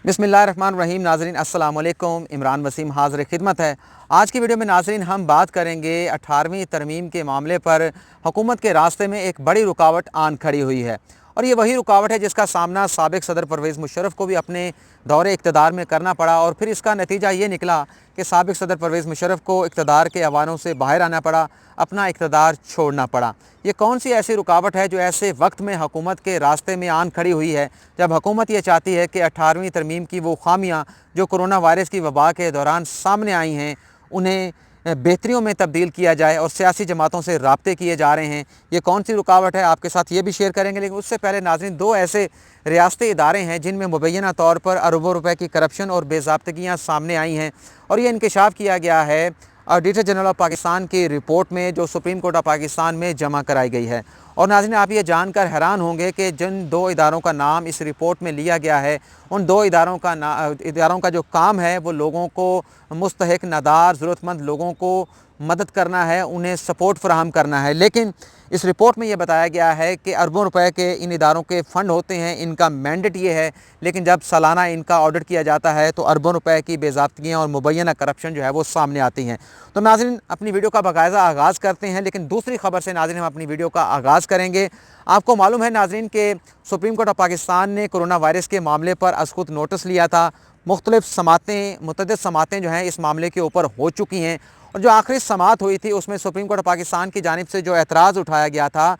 बिस्मिल्लाहिर्रहमानिर्रहीम। नाज़रीन अस्सलाम वालेकुम। इमरान वसीम हाज़िर खिदमत है। आज की वीडियो में नाज़रीन हम बात करेंगे 18वीं तरमीम के मामले पर हुकूमत के रास्ते में एक बड़ी रुकावट आन खड़ी हुई है, और ये वही रुकावट है जिसका सामना साबिक़ सदर परवेज़ मुशर्रफ को भी अपने दौरे इक़्तिदार में करना पड़ा, और फिर इसका नतीजा ये निकला कि साबिक़ सदर परवेज़ मुशर्रफ को इक़्तिदार के ऐवानों से बाहर आना पड़ा, अपना इक़्तिदार छोड़ना पड़ा। ये कौन सी ऐसी रुकावट है जो ऐसे वक्त में हुकूमत के रास्ते में आन खड़ी हुई है, जब हुकूमत ये चाहती है कि 18वीं तरमीम की वो खामियां जो कोरोना वायरस की वबा के दौरान सामने आई हैं उन्हें बेहतरियों में तब्दील किया जाए और सियासी जमातों से राब्ते किए जा रहे हैं। ये कौन सी रुकावट है, आपके साथ ये भी शेयर करेंगे। लेकिन उससे पहले नाज़रीन, दो ऐसे रियासती इदारे हैं जिनमें मुबैना तौर पर अरबों रुपए की करप्शन और बेज़ाब्तगियाँ सामने आई हैं, और ये इंकशाफ किया गया है ऑडिटर जनरल ऑफ पाकिस्तान की रिपोर्ट में जो सुप्रीम कोर्ट ऑफ पाकिस्तान में जमा कराई गई है। और नाज़रीन, आप ये जानकर हैरान होंगे कि जिन दो इदारों का नाम इस रिपोर्ट में लिया गया है, उन दो इदारों का जो काम है वो लोगों को, मुस्तहिक नादार ज़रूरतमंद लोगों को मदद करना है, उन्हें सपोर्ट फराहम करना है। लेकिन इस रिपोर्ट में ये बताया गया है कि अरबों रुपए के इन इदारों के फ़ंड होते हैं, इनका मैंडेट ये है, लेकिन जब सालाना इनका ऑडिट किया जाता है तो अरबों रुपए की बेज़ाब्तगियाँ और मुबैना करप्शन जो है वो सामने आती हैं। तो नाज़रीन, अपनी वीडियो का बाकायदा आगाज़ करते हैं, लेकिन दूसरी ख़बर से नाज़रीन हम अपनी वीडियो का आगाज़ करेंगे। आपको मालूम है नाज़रीन कि सुप्रीम कोर्ट ऑफ पाकिस्तान ने कोरोना वायरस के मामले पर अज़ख़ुद नोटिस लिया था। मुतअद्दिद समातें जो हैं इस मामले के ऊपर हो चुकी हैं, और जो आखिरी समात हुई थी उसमें सुप्रीम कोर्ट ऑफ पाकिस्तान की जानिब से जो एतराज़ उठाया गया था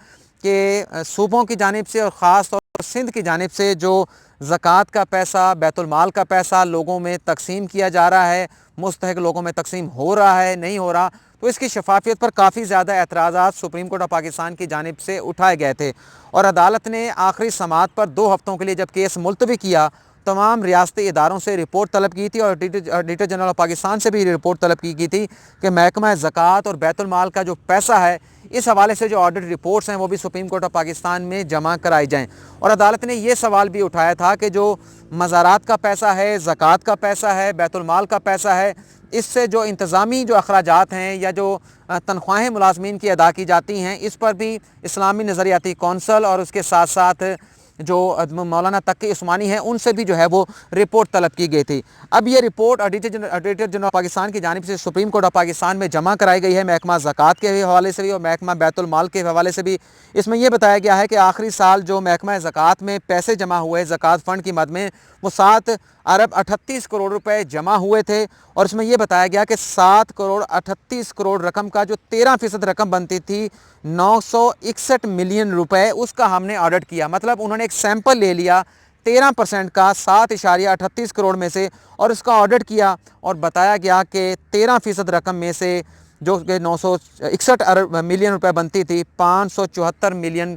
कि सूबों की जानिब से और ख़ास तौर पर सिंध की जानिब से जो ज़कात का पैसा, बैतुल माल का पैसा लोगों में तकसीम किया जा रहा है, मुस्तहिक लोगों में तकसीम हो रहा है, नहीं हो रहा, तो इसकी शफाफियत पर काफ़ी ज़्यादा एतराज़ात सुप्रीम कोर्ट ऑफ पाकिस्तान की जानिब से उठाए गए थे। और अदालत ने आखिरी समात पर 2 हफ़्तों के लिए जब केस मुलतवी किया, तमाम रियासती इदारों से रिपोर्ट तलब की थी, और ऑडिटर जनरल ऑफ पाकिस्तान से भी रिपोर्ट तलब की थी कि महकमा ज़कात और बैतुल माल का जो पैसा है, इस हवाले से जो ऑडिट रिपोर्ट्स हैं वो भी सुप्रीम कोर्ट ऑफ पाकिस्तान में जमा कराई जाएँ। और अदालत ने ये सवाल भी उठाया था कि जो मज़ारात का पैसा है, ज़कात का पैसा है, बैतुल माल का पैसा है, इससे जो इंतज़ामी जो अखराजात हैं या जो तनख्वाहें मुलाज़मीन की अदा की जाती हैं, इस पर भी इस्लामी नज़रियाती कौंसल और उसके साथ साथ जो मौलाना तकी उस्मानी हैं उनसे भी जो है वो रिपोर्ट तलब की गई थी। अब ये रिपोर्ट ऑडिटर जनरल पाकिस्तान की जानिब से सुप्रीम कोर्ट ऑफ पाकिस्तान में जमा कराई गई है, महकमा ज़कात के हवाले से भी और महकमा बैतुल माल के हवाले से भी। इसमें यह बताया गया है कि आखिरी साल जो महकमा ज़कात में पैसे जमा हुए ज़कात फ़ंड की मद में, वो 7 अरब 38 करोड़ रुपए जमा हुए थे, और इसमें यह बताया गया कि 7 करोड़ 38 करोड़ रकम का जो 13% रकम बनती थी 961 मिलियन रुपए, उसका हमने ऑडिट किया। मतलब उन्होंने एक सैंपल ले लिया 13% का 7.38 करोड़ में से, और उसका ऑडिट किया, और बताया गया कि 13% रकम में से जो कि 961 अरब मिलियन रुपए बनती थी, 574 मिलियन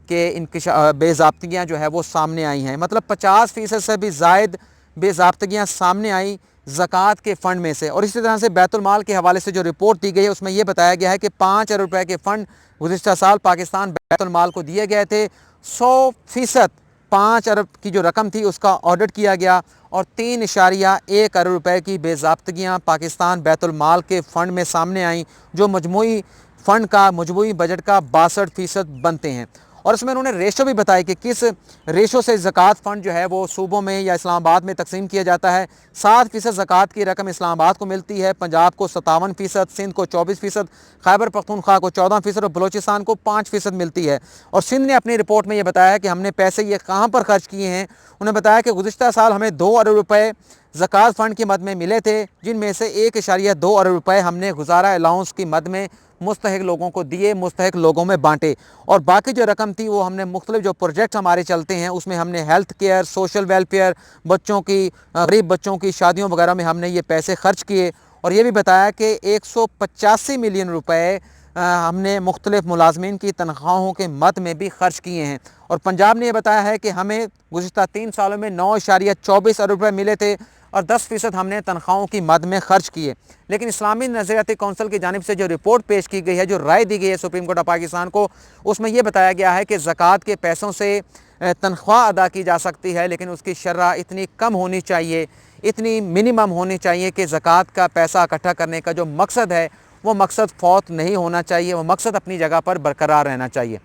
के बेज़ाब्तगियाँ जो है वो सामने आई हैं। मतलब 50% से भी ज़ायद बेज़ाब्तगियाँ सामने आई ज़कात के फ़ंड में से। और इसी तरह से बैतुल माल के हवाले से जो रिपोर्ट दी गई है उसमें यह बताया गया है कि 5 अरब रुपए के फ़ंड गुज़िश्ता साल पाकिस्तान बैतुल माल को दिए गए थे। 100% 5 अरब की जो रकम थी उसका ऑडिट किया गया, और 3.1 अरब रुपए की बेज़ाब्तगियाँ पाकिस्तान बैतुल माल के फ़ंड में सामने आई, जो मजमूई फ़ंड का, मजमूई बजट का 62% बनते हैं। और इसमें उन्होंने रेशो भी बताया कि किस रेशो से ज़कात फ़ंड जो है वो सूबों में या इस्लामाबाद में तकसीम किया जाता है। 7% ज़कात की रकम इस्लामाबाद को मिलती है, पंजाब को 57%, सिंध को 24%, खैबर पख्तूनख्वा को 14% और बलोचिस्तान को 5% मिलती है। और सिंध ने अपनी रिपोर्ट में ये बताया कि हमने पैसे ये कहाँ पर खर्च किए हैं। उन्होंने बताया कि गुज़िश्ता साल हमें 2 अरब रुपये ज़कात फ़ंड की मद में मिले थे, जिनमें से 1.2 अरब रुपये हमने गुजारा अलाउंस की मद में मुस्तहिक लोगों को दिए, मुस्तहिक लोगों में बांटे, और बाकी जो रकम थी वो हमने मुख्तलिफ जो प्रोजेक्ट हमारे चलते हैं उसमें हमने हेल्थ केयर, सोशल वेलफेयर, बच्चों की, गरीब बच्चों की शादियों वगैरह में हमने ये पैसे खर्च किए। और ये भी बताया कि 185 मिलियन रुपए हमने मुख्तलिफ मुलाजमीन की तनख्वाहों के मद में भी खर्च किए हैं। और पंजाब ने यह बताया है कि हमें गुज़िश्ता 3 सालों में 9.24 अरब रुपये मिले थे, और 10% हमने तनख्वाहों की मद में खर्च किए। लेकिन इस्लामी नज़रियाती कौंसल की जानिब से जो रिपोर्ट पेश की गई है, जो राय दी गई है सुप्रीम कोर्ट ऑफ पाकिस्तान को, उसमें यह बताया गया है कि ज़कात के पैसों से तनख्वाह अदा की जा सकती है, लेकिन उसकी शरह इतनी कम होनी चाहिए, इतनी मिनिमम होनी चाहिए कि ज़कात का पैसा इकट्ठा करने का जो मकसद है वो मकसद फौत नहीं होना चाहिए, वो मकसद अपनी जगह पर बरकरार रहना चाहिए।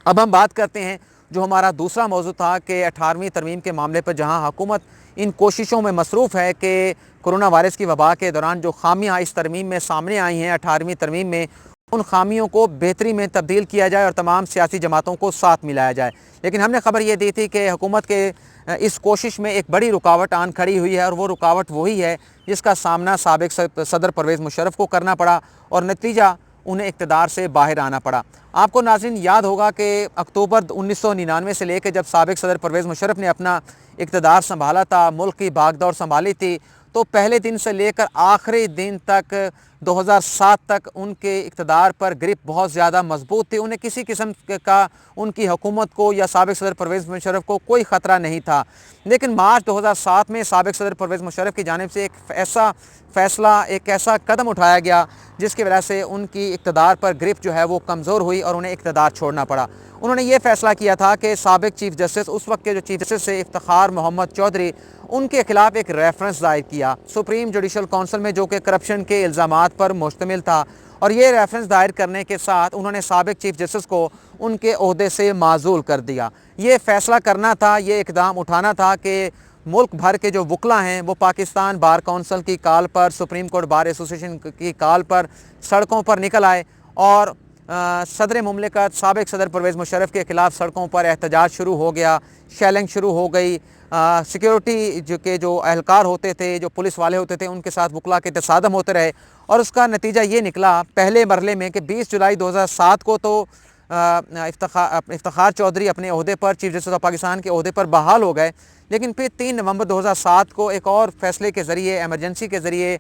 अब हम बात करते हैं جو ہمارا دوسرا موضوع تھا کہ 18ویں ترمیم کے معاملے پر جہاں حکومت ان کوششوں میں مصروف ہے کہ کرونا وائرس کی وبا کے دوران جو خامیاں اس ترمیم میں سامنے آئی ہیں 18ویں ترمیم میں، ان خامیوں کو بہتری میں تبدیل کیا جائے اور تمام سیاسی جماعتوں کو ساتھ ملایا جائے۔ لیکن ہم نے خبر یہ دی تھی کہ حکومت کے اس کوشش میں ایک بڑی رکاوٹ آن کھڑی ہوئی ہے، اور وہ رکاوٹ وہی ہے جس کا سامنا سابق صدر پرویز مشرف کو کرنا پڑا اور نتیجہ انہیں اقتدار سے باہر آنا پڑا۔ آپ کو ناظرین یاد ہوگا کہ اکتوبر 1999 سے لے کے جب سابق صدر پرویز مشرف نے اپنا اقتدار سنبھالا تھا، ملک کی بھاگ دوڑ سنبھالی تھی، تو پہلے دن سے لے کر آخری دن تک 2007 تک ان کے اقتدار پر گرپ بہت زیادہ مضبوط تھی۔ انہیں کسی قسم کا ان کی حکومت کو یا سابق صدر پرویز مشرف کو کوئی خطرہ نہیں تھا۔ لیکن مارچ 2007 میں سابق صدر پرویز مشرف کی جانب سے ایک ایسا فیصلہ، ایک ایسا قدم اٹھایا گیا جس کی وجہ سے ان کی اقتدار پر گرپ جو ہے وہ کمزور ہوئی اور انہیں اقتدار چھوڑنا پڑا۔ انہوں نے یہ فیصلہ کیا تھا کہ سابق چیف جسٹس، اس وقت کے جو چیف جسٹس سے افتخار محمد چودھری، ان کے خلاف ایک ریفرنس دائر کیا سپریم جوڈیشل کونسل میں، جو کہ کرپشن کے الزامات پر مشتمل تھا، اور یہ ریفرنس دائر کرنے کے ساتھ انہوں نے سابق چیف جسٹس کو ان کے عہدے سے معزول کر دیا۔ یہ فیصلہ کرنا تھا، یہ اقدام اٹھانا تھا کہ ملک بھر کے جو وکلاء ہیں وہ پاکستان بار کونسل کی کال پر، سپریم کورٹ بار ایسوسیشن کی کال پر سڑکوں پر نکل آئے اور صدر مملکت سابق صدر پرویز مشرف کے خلاف سڑکوں پر احتجاج شروع ہو گیا، شیلنگ شروع ہو گئی۔ سیکیورٹی جو اہلکار ہوتے تھے، جو پولیس والے ہوتے تھے، ان کے ساتھ وکلاء کے تصادم ہوتے رہے، اور اس کا نتیجہ یہ نکلا پہلے مرحلے میں کہ 20 جولائی 2007 کو تو افتخار چودھری اپنے عہدے پر، چیف جسٹس آف پاکستان کے عہدے پر بحال ہو گئے، لیکن پھر 3 نومبر 2007 کو ایک اور فیصلے کے ذریعے، ایمرجنسی کے ذریعے،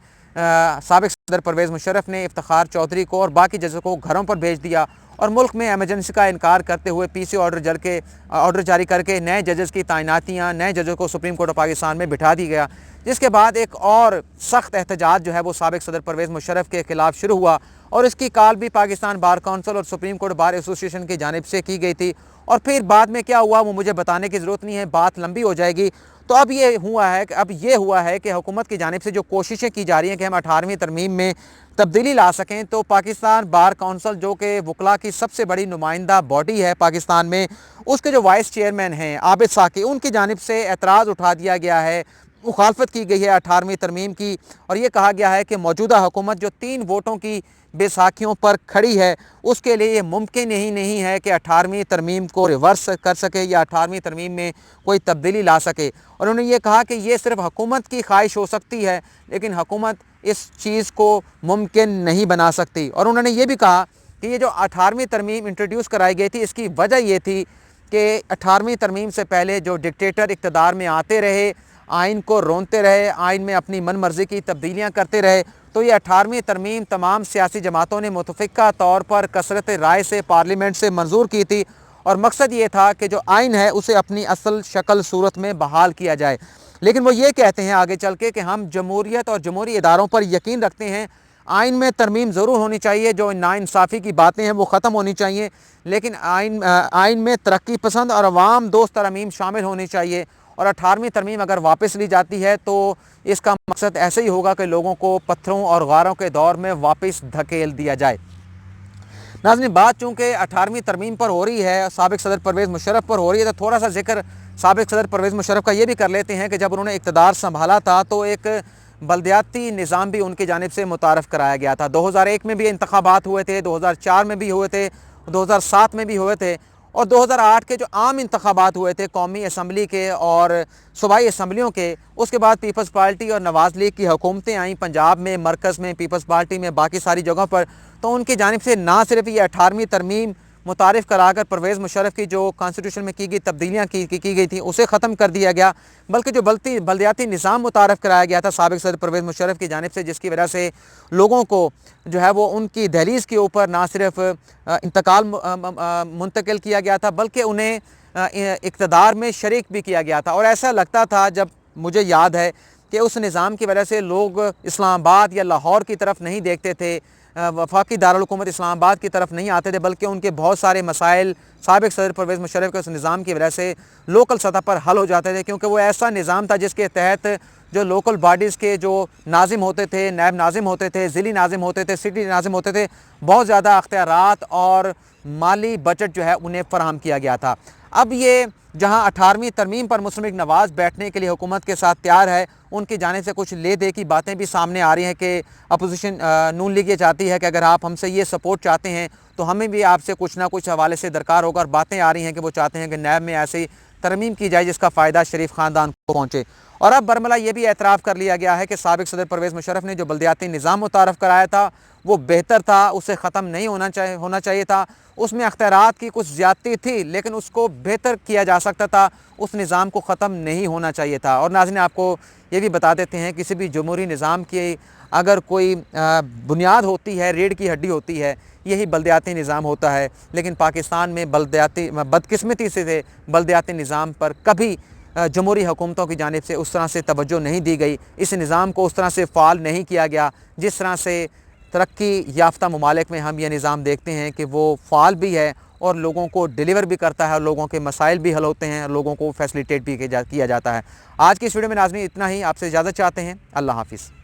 سابق صدر پرویز مشرف نے افتخار چودھری کو اور باقی ججوں کو گھروں پر بھیج دیا، اور ملک میں ایمرجنسی کا انکار کرتے ہوئے پی سی آرڈر جاری کر کے نئے ججز کی تعیناتیاں، نئے ججوں کو سپریم کورٹ آف پاکستان میں بٹھا دی گیا، جس کے بعد ایک اور سخت احتجاج جو ہے وہ سابق صدر پرویز مشرف کے خلاف شروع ہوا، اور اس کی کال بھی پاکستان بار کونسل اور سپریم کورٹ بار ایسوسیشن کی جانب سے کی گئی تھی۔ اور پھر بعد میں کیا ہوا وہ مجھے بتانے کی ضرورت نہیں ہے، بات لمبی ہو جائے گی۔ تو اب یہ ہوا ہے کہ حکومت کی جانب سے جو کوششیں کی جا رہی ہیں کہ ہم 18ویں ترمیم میں تبدیلی لا سکیں، تو پاکستان بار کونسل جو کہ وکلاء کی سب سے بڑی نمائندہ باڈی ہے پاکستان میں، اس کے جو وائس چیئرمین ہیں عابد ساقی، ان کی جانب سے اعتراض اٹھا دیا گیا ہے، مخالفت کی گئی ہے 18ویں ترمیم کی، اور یہ کہا گیا ہے کہ موجودہ حکومت جو 3 ووٹوں کی بے ساکھیوں پر کھڑی ہے، اس کے لیے یہ ممکن ہی نہیں ہے کہ 18ویں ترمیم کو ریورس کر سکے یا 18ویں ترمیم میں کوئی تبدیلی لا سکے۔ اور انہوں نے یہ کہا کہ یہ صرف حکومت کی خواہش ہو سکتی ہے، لیکن حکومت اس چیز کو ممکن نہیں بنا سکتی۔ اور انہوں نے یہ بھی کہا کہ یہ جو 18ویں ترمیم انٹروڈیوس کرائی گئی تھی، اس کی وجہ یہ تھی کہ 18ویں ترمیم سے پہلے جو ڈکٹیٹر اقتدار میں آتے رہے، آئین کو رونتے رہے، آئین میں اپنی من مرضی کی تبدیلیاں کرتے رہے، تو یہ 18ویں ترمیم تمام سیاسی جماعتوں نے متفقہ طور پر کثرت رائے سے پارلیمنٹ سے منظور کی تھی، اور مقصد یہ تھا کہ جو آئین ہے اسے اپنی اصل شکل صورت میں بحال کیا جائے۔ لیکن وہ یہ کہتے ہیں آگے چل کے کہ ہم جمہوریت اور جمہوری اداروں پر یقین رکھتے ہیں، آئین میں ترمیم ضرور ہونی چاہیے، جو ناانصافی کی باتیں ہیں وہ ختم ہونی چاہیے، لیکن آئین میں ترقی پسند اور عوام دوست ترامیم شامل ہونی چاہیے، اور 18ویں ترمیم اگر واپس لی جاتی ہے تو اس کا مقصد ایسے ہی ہوگا کہ لوگوں کو پتھروں اور غاروں کے دور میں واپس دھکیل دیا جائے۔ ناظرین، بات چونکہ 18ویں ترمیم پر ہو رہی ہے، سابق صدر پرویز مشرف پر ہو رہی ہے، تو تھوڑا سا ذکر سابق صدر پرویز مشرف کا یہ بھی کر لیتے ہیں کہ جب انہوں نے اقتدار سنبھالا تھا تو ایک بلدیاتی نظام بھی ان کی جانب سے متعارف کرایا گیا تھا۔ 2001 میں بھی انتخابات ہوئے تھے، 2004 میں بھی ہوئے تھے، 2007 میں بھی ہوئے تھے، اور 2008 کے جو عام انتخابات ہوئے تھے قومی اسمبلی کے اور صوبائی اسمبلیوں کے، اس کے بعد پیپلز پارٹی اور نواز لیگ کی حکومتیں آئیں پنجاب میں، مرکز میں، پیپلز پارٹی میں، باقی ساری جگہوں پر، تو ان کی جانب سے نہ صرف یہ 18ویں ترمیم متعارف کرا کر پرویز مشرف کی جو کانسٹیٹیوشن میں کی گئی تبدیلیاں کی گئی تھیں اسے ختم کر دیا گیا، بلکہ جو بلدیاتی نظام متعارف کرایا گیا تھا سابق صدر پرویز مشرف کی جانب سے، جس کی وجہ سے لوگوں کو جو ہے وہ ان کی دہلیز کے اوپر نہ صرف انتقال منتقل کیا گیا تھا بلکہ انہیں اقتدار میں شریک بھی کیا گیا تھا۔ اور ایسا لگتا تھا، جب مجھے یاد ہے کہ اس نظام کی وجہ سے لوگ اسلام آباد یا لاہور کی طرف نہیں دیکھتے تھے، وفاقی دارالحکومت اسلام آباد کی طرف نہیں آتے تھے، بلکہ ان کے بہت سارے مسائل سابق صدر پرویز مشرف کے اس نظام کی وجہ سے لوکل سطح پر حل ہو جاتے تھے، کیونکہ وہ ایسا نظام تھا جس کے تحت جو لوکل باڈیز کے جو ناظم ہوتے تھے، نائب ناظم ہوتے تھے، ضلعی ناظم ہوتے تھے، سٹی ناظم ہوتے تھے، بہت زیادہ اختیارات اور مالی بجٹ جو ہے انہیں فراہم کیا گیا تھا۔ अब ये जहां 18वीं तरमीम पर मुस्लिम लीग नवाज़ बैठने के लिए हुकूमत के साथ तैयार है, उनकी जानिब से कुछ ले दे की बातें भी सामने आ रही हैं कि अपोजिशन नून लीग ये चाहती है कि अगर आप हमसे ये सपोर्ट चाहते हैं तो हमें भी आपसे कुछ ना कुछ हवाले से दरकार होगा। और बातें आ रही हैं कि वो चाहते हैं कि नैब में ऐसी तरमीम की जाए जिसका फ़ायदा शरीफ ख़ानदान को पहुँचे। और अब बरमला ये भी एतराफ़ कर लिया गया है कि साबिक़ सदर परवेज़ मुशर्रफ ने जो बल्दियाती निज़ाम मुतारफ़ कराया था वो बेहतर था, उसे ख़त्म नहीं होना चाहिए था, उसमें अख्तियारात की कुछ ज़्यादती थी लेकिन उसको बेहतर किया जा सकता था, उस निज़ाम को ख़त्म नहीं होना चाहिए था। और नाज़रीन, आपको ये भी बता देते हैं किसी भी जमहूरी निज़ाम की अगर कोई बुनियाद होती है, रीढ़ की हड्डी होती है, यही बल्दियाती निज़ाम होता है। लेकिन पाकिस्तान में बदकिस्मती से बल्दियाती निज़ाम पर कभी जमहूरी हुकूमतों की जानिब से उस तरह से तवज्जो नहीं दी गई, इस निज़ाम को उस तरह से फ़ाल नहीं किया गया जिस तरह से तरक्की याफ्ता ममालिक में हम ये निज़ाम देखते हैं कि वो फ़ाल भी है और लोगों को डिलीवर भी करता है और लोगों के मसाइल भी हल होते हैं और लोगों को फैसिलिटेट भी किया जाता है। आज की इस वीडियो में नाज़रीन इतना ही। आपसे इजाज़त चाहते हैं। अल्लाह हाफ़िज़।